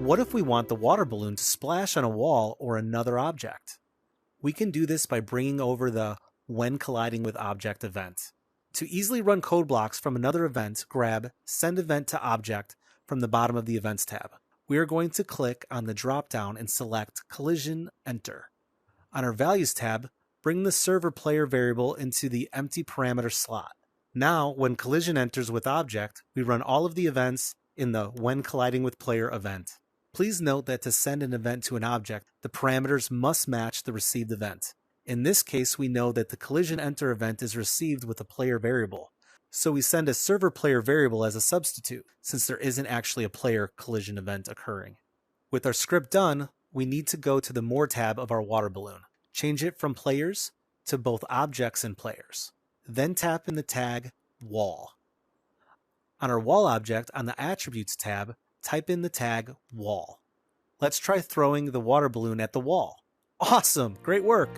What if we want the water balloon to splash on a wall or another object? We can do this by bringing over the When Colliding with Object event. To easily run code blocks from another event, grab Send Event to Object from the bottom of the Events tab. We are going to click on the drop-down and select Collision Enter. On our Values tab, bring the server player variable into the empty parameter slot. Now, when collision enters with object, we run all of the events in the When Colliding with Player event. Please note that to send an event to an object, the parameters must match the received event. In this case, we know that the collision enter event is received with a player variable, so we send a server player variable as a substitute, since there isn't actually a player collision event occurring. With our script done, we need to go to the More tab of our water balloon. Change it from players to both objects and players. Then tap in the tag Wall. On our wall object, on the Attributes tab, type in the tag Wall. Let's try throwing the water balloon at the wall. Awesome! Great work!